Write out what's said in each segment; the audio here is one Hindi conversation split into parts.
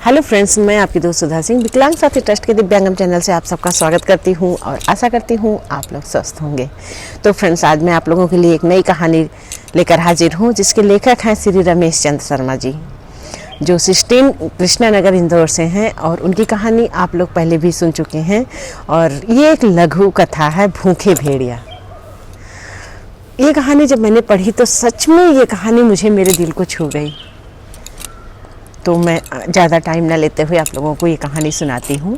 हेलो फ्रेंड्स, मैं आपकी दोस्त सुधा सिंह विकलांग साथी ट्रस्ट के दिव्यांगम चैनल से आप सबका स्वागत करती हूं और आशा करती हूं आप लोग स्वस्थ होंगे। तो फ्रेंड्स, आज मैं आप लोगों के लिए एक नई कहानी लेकर हाजिर हूं जिसके लेखक हैं श्री रमेश चंद्र शर्मा जी, जो 16 कृष्णा नगर इंदौर से हैं और उनकी कहानी आप लोग पहले भी सुन चुके हैं। और ये एक लघु कथा है, भूखे भेड़िया। ये कहानी जब मैंने पढ़ी तो सच में ये कहानी मुझे मेरे दिल को छू गई। तो मैं ज़्यादा टाइम ना लेते हुए आप लोगों को ये कहानी सुनाती हूँ।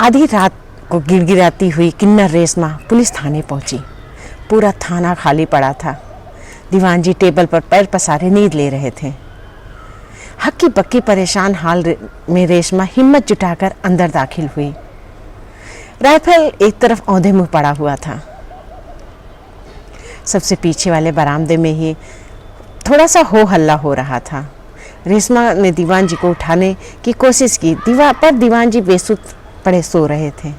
आधी रात को गिड़गिड़ाती हुई किन्नर रेशमा पुलिस थाने पहुंची। पूरा थाना खाली पड़ा था। दीवान जी टेबल पर पैर पसारे नींद ले रहे थे। हक्की पक्की परेशान हाल में रेशमा हिम्मत जुटाकर अंदर दाखिल हुई। राइफल एक तरफ औंधे मुंह पड़ा हुआ था। सबसे पीछे वाले बरामदे में ही थोड़ा सा हो हल्ला हो रहा था। रेशमा ने दीवान जी को उठाने की कोशिश की, दीवान जी बेसुध पड़े सो रहे थे।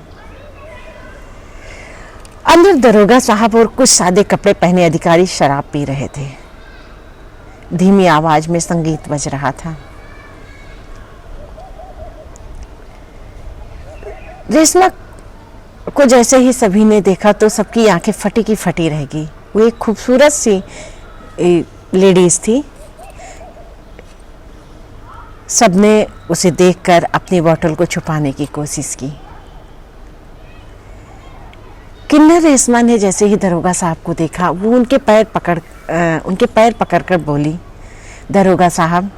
अंदर दरोगा साहब और कुछ सादे कपड़े पहने अधिकारी शराब पी रहे थे। धीमी आवाज में संगीत बज रहा था। रेशमा को जैसे ही सभी ने देखा तो सबकी आंखें फटी की फटी रह गई। वो एक खूबसूरत सी लेडीज थी। सबने उसे देखकर अपनी बोतल को छुपाने की कोशिश की। किन्नर रेशमा ने जैसे ही दरोगा साहब को देखा, वो उनके पैर पकड़कर बोली, दरोगा साहब,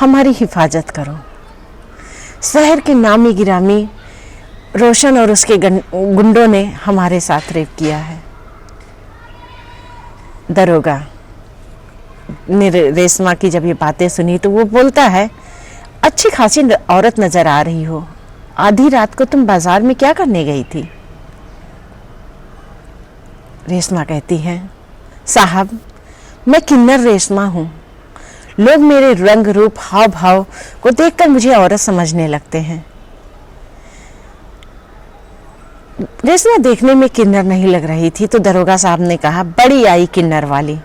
हमारी हिफाजत करो। शहर के नामी गिरामी रोशन और उसके गुंडों ने हमारे साथ रेप किया है। दरोगा ने रेशमा की जब ये बातें सुनी तो वो बोलता है, अच्छी खासी औरत नजर आ रही हो, आधी रात को तुम बाजार में क्या करने गई थी? रेशमा कहती है, साहब, मैं किन्नर रेशमा हूँ। लोग मेरे रंग रूप हाव भाव को देखकर मुझे औरत समझने लगते हैं। रेशमा देखने में किन्नर नहीं लग रही थी तो दरोगा साहब ने कहा, बड़ी आई किन्नर वाली,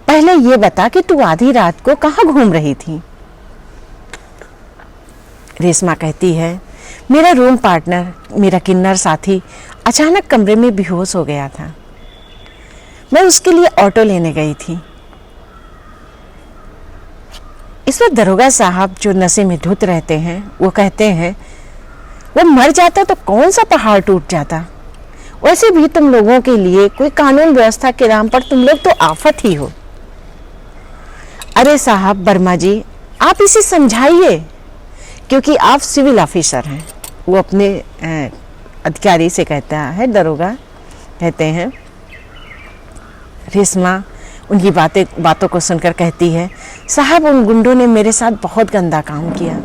पहले ये बता कि तू आधी रात को कहाँ घूम रही थी? रेशमा कहती है, मेरा रूम पार्टनर, मेरा किन्नर साथी अचानक कमरे में बेहोश हो गया था। मैं उसके लिए ऑटो लेने गई थी। इस वक्त दरोगा साहब, जो नशे में धुत रहते हैं, वो कहते हैं, वो मर जाता तो कौन सा पहाड़ टूट जाता। वैसे भी तुम लोगों के लिए कोई कानून व्यवस्था के नाम पर तुम लोग तो आफत ही हो। अरे साहब वर्मा जी, आप इसे समझाइए, क्योंकि आप सिविल ऑफिसर हैं। वो अपने अधिकारी से कहता है। दरोगा कहते हैं। रेशमा उनकी बातों को सुनकर कहती है, साहब, उन गुंडों ने मेरे साथ बहुत गंदा काम किया।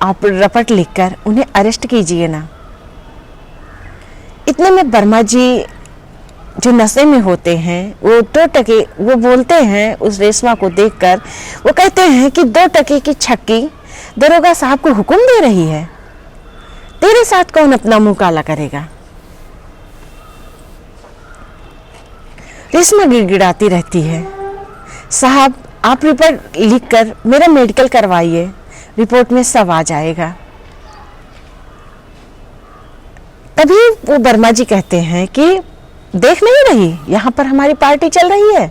आप रपट लिखकर उन्हें अरेस्ट कीजिए ना। इतने में वर्मा जी, जो नशे में होते हैं, वो बोलते हैं उस रेशमा को देखकर, वो कहते हैं कि 2 टके की छक्की दरोगा साहब को हुक्म दे रही है। तेरे साथ कौन अपना मुंह काला करेगा? रेशमा गिड़गिड़ाती रहती है, साहब, आप रिपोर्ट लिखकर मेरा मेडिकल करवाइए, रिपोर्ट में सब आ जाएगा। तभी वो वर्मा जी कहते हैं कि देख नहीं रही, यहाँ पर हमारी पार्टी चल रही है।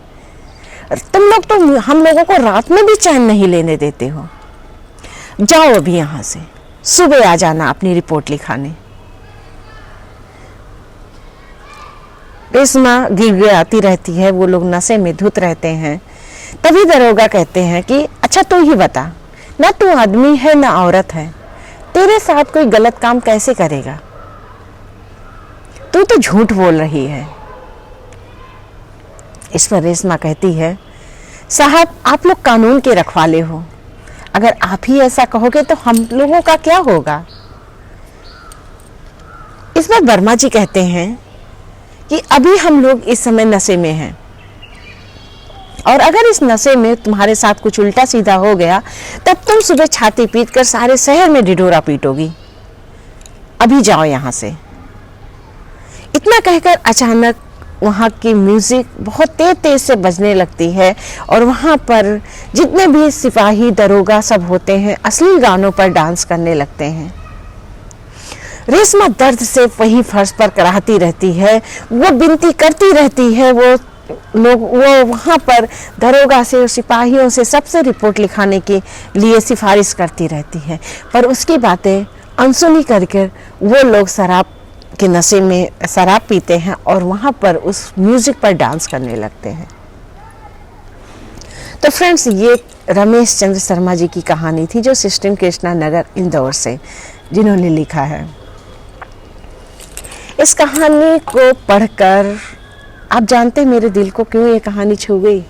तुम लोग तो हम लोगों को रात में भी चैन नहीं लेने देते हो। जाओ अभी यहाँ से, सुबह आ जाना अपनी रिपोर्ट लिखाने। रेशमा गिड़गिड़ाती रहती है। वो लोग नशे में धुत रहते हैं। तभी दरोगा कहते हैं कि अच्छा तू ही बता, ना तू आदमी है ना औरत है, तेरे साथ कोई गलत काम कैसे करेगा? तू तो झूठ बोल रही है। इस पर रेशमा कहती है, साहब, आप लोग कानून के रखवाले हो। अगर आप ही ऐसा कहोगे तो हम लोगों का क्या होगा? इस पर वर्मा जी कहते हैं कि अभी हम लोग इस समय नशे में हैं, और अगर इस नशे में तुम्हारे साथ कुछ उल्टा सीधा हो गया तब तुम सुबह छाती पीट कर सारे शहर में ढिढोरा पीटोगी। अभी जाओ यहां से। इतना कहकर अचानक वहाँ की म्यूज़िक बहुत तेज तेज से बजने लगती है और वहाँ पर जितने भी सिपाही दरोगा सब होते हैं अश्लील गानों पर डांस करने लगते हैं। रेशमा दर्द से वही फर्श पर कराहती रहती है, वो विनती करती रहती है, वो वहाँ पर दरोगा से और सिपाहियों से सबसे रिपोर्ट लिखाने के लिए सिफारिश करती रहती है, पर उसकी बातें अनसुनी करके वो लोग शराब के नशे में शराब पीते हैं और वहाँ पर उस म्यूज़िक पर डांस करने लगते हैं। तो फ्रेंड्स, ये रमेश चंद्र शर्मा जी की कहानी थी जो सिस्टर कृष्णा नगर इंदौर से जिन्होंने लिखा है। इस कहानी को पढ़कर आप जानते मेरे दिल को क्यों ये कहानी छू गई।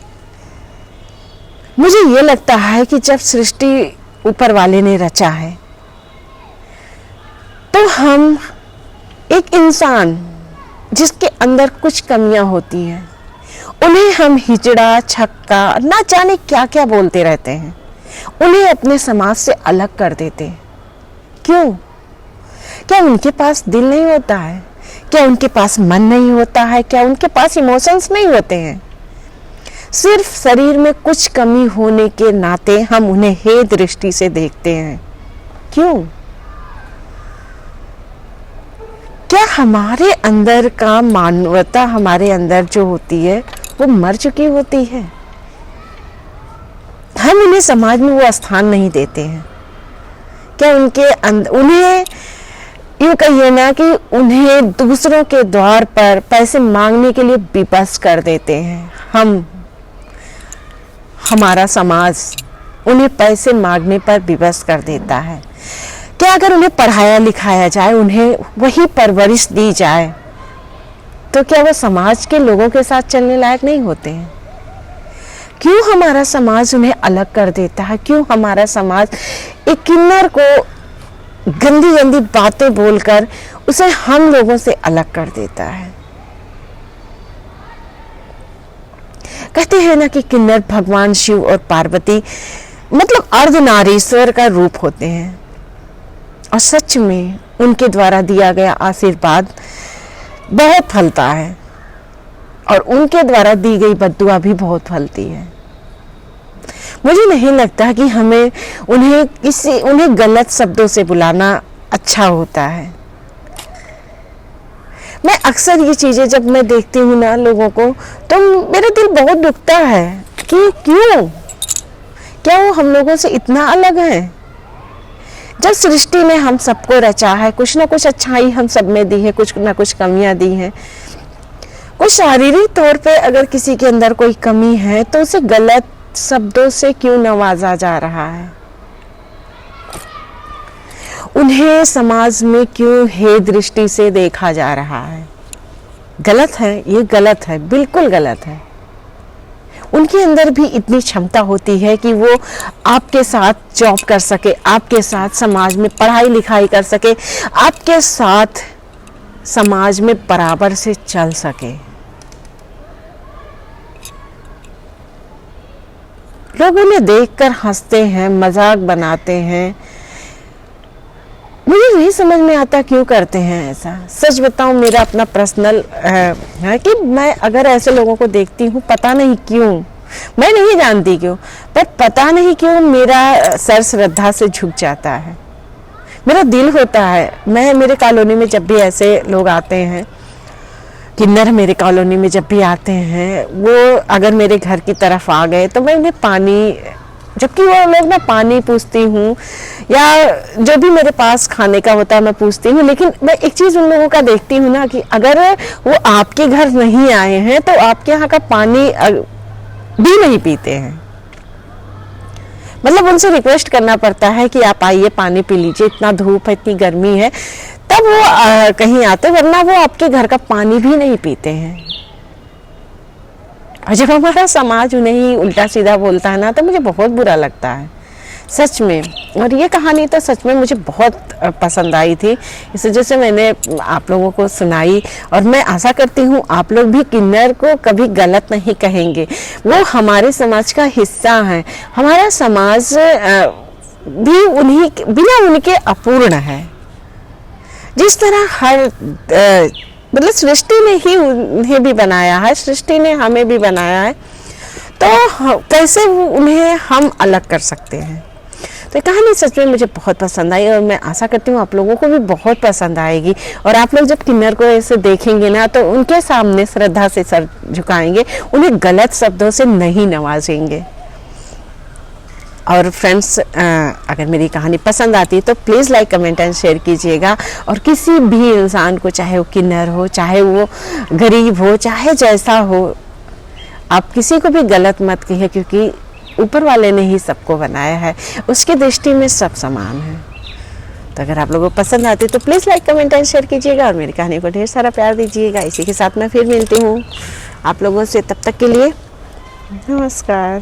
मुझे ये लगता है कि जब सृष्टि ऊपर वाले ने रचा है तो हम एक इंसान जिसके अंदर कुछ कमियां होती हैं उन्हें हम हिजड़ा छक्का ना जाने क्या क्या बोलते रहते हैं, उन्हें अपने समाज से अलग कर देते हैं। क्यों? क्या उनके पास दिल नहीं होता है? क्या उनके पास मन नहीं होता है? क्या उनके पास इमोशंस नहीं होते हैं? सिर्फ शरीर में कुछ कमी होने के नाते हम उन्हें हे दृष्टि से देखते हैं। क्यों? क्या हमारे अंदर का मानवता हमारे अंदर जो होती है वो मर चुकी होती है? हम उन्हें समाज में वो स्थान नहीं देते हैं। क्या उनके अंदर उन्हें यूं कहिए ना कि उन्हें दूसरों के द्वार पर पैसे मांगने के लिए विवश कर देते हैं। हमारा समाज उन्हें पैसे मांगने पर विवश कर देता है। क्या अगर उन्हें पढ़ाया लिखाया जाए, उन्हें वही परवरिश दी जाए, तो क्या वो समाज के लोगों के साथ चलने लायक नहीं होते हैं? क्यों हमारा समाज उन्हें अलग कर देता है? क्यों हमारा समाज एक किन्नर को गंदी गंदी बातें बोलकर उसे हम लोगों से अलग कर देता है? कहते हैं ना कि किन्नर भगवान शिव और पार्वती मतलब अर्धनारीश्वर का रूप होते हैं और सच में उनके द्वारा दिया गया आशीर्वाद बहुत फलता है और उनके द्वारा दी गई बद्दुआ भी बहुत फलती है। मुझे नहीं लगता कि हमें उन्हें गलत शब्दों से बुलाना अच्छा होता है। मैं अक्सर ये चीजें जब मैं देखती हूँ ना लोगों को, तो मेरा दिल बहुत दुखता है कि क्यों, क्या वो हम लोगों से इतना अलग है? जब सृष्टि ने हम सबको रचा है, कुछ ना कुछ अच्छाई हम सब में दी है, कुछ ना कुछ कमियां दी हैं। कुछ शारीरिक तौर पे अगर किसी के अंदर कोई कमी है तो उसे गलत शब्दों से क्यों नवाजा जा रहा है? उन्हें समाज में क्यों हे दृष्टि से देखा जा रहा है? गलत है, ये गलत है, बिल्कुल गलत है। उनके अंदर भी इतनी क्षमता होती है कि वो आपके साथ जॉब कर सके, आपके साथ समाज में पढ़ाई लिखाई कर सके, आपके साथ समाज में बराबर से चल सके। लोग उन्हें देखकर हंसते हैं, मजाक बनाते हैं। मुझे नहीं समझ में आता क्यों करते हैं ऐसा। सच बताऊं, मेरा अपना पर्सनल है कि मैं अगर ऐसे लोगों को देखती हूँ, पता नहीं क्यों, मैं नहीं जानती क्यों, पर पता नहीं क्यों मेरा सर श्रद्धा से झुक जाता है। मेरा दिल होता है, मेरे कॉलोनी में जब भी ऐसे लोग आते हैं, किन्नर मेरे कॉलोनी में जब भी आते हैं, वो अगर मेरे घर की तरफ आ गए तो मैं उन्हें पानी, जबकि वो लोग ना पानी पूछती हूँ या जो भी मेरे पास खाने का होता है मैं पूछती हूँ, लेकिन मैं एक चीज़ उन लोगों का देखती हूँ ना कि अगर वो आपके घर नहीं आए हैं तो आपके यहाँ का पानी भी नहीं पीते हैं। मतलब उनसे रिक्वेस्ट करना पड़ता है कि आप आइए पानी पी लीजिए, इतना धूप है, इतनी गर्मी है, तब वो कहीं आते, वरना वो आपके घर का पानी भी नहीं पीते हैं। और जब हमारा समाज उन्हें ही उल्टा सीधा बोलता है ना, तो मुझे बहुत बुरा लगता है सच में। और ये कहानी तो सच में मुझे बहुत पसंद आई थी, इस वजह से मैंने आप लोगों को सुनाई। और मैं आशा करती हूँ आप लोग भी किन्नर को कभी गलत नहीं कहेंगे। वो हमारे समाज का हिस्सा है। हमारा समाज भी बिना उनके अपूर्ण है। जिस तरह हर मतलब सृष्टि ने ही उन्हें भी बनाया है, सृष्टि ने हमें भी बनाया है, तो कैसे उन्हें हम अलग कर सकते हैं। तो कहानी सच में मुझे बहुत पसंद आई और मैं आशा करती हूँ आप लोगों को भी बहुत पसंद आएगी। और आप लोग जब किन्नर को ऐसे देखेंगे ना तो उनके सामने श्रद्धा से सर झुकाएंगे, उन्हें गलत शब्दों से नहीं नवाजेंगे। और फ्रेंड्स, अगर मेरी कहानी पसंद आती है तो please like comment and share कीजिएगा। और किसी भी इंसान को, चाहे वो किन्नर हो, चाहे वो गरीब हो, चाहे जैसा हो, आप किसी को भी गलत मत कहिए, क्योंकि ऊपर वाले ने ही सबको बनाया है, उसकी दृष्टि में सब समान है। तो अगर आप लोगों को पसंद आती है तो please like comment and share कीजिएगा और मेरी कहानी को ढेर सारा प्यार दीजिएगा। इसी के साथ मैं फिर मिलती हूँ आप लोगों से, तब तक के लिए नमस्कार।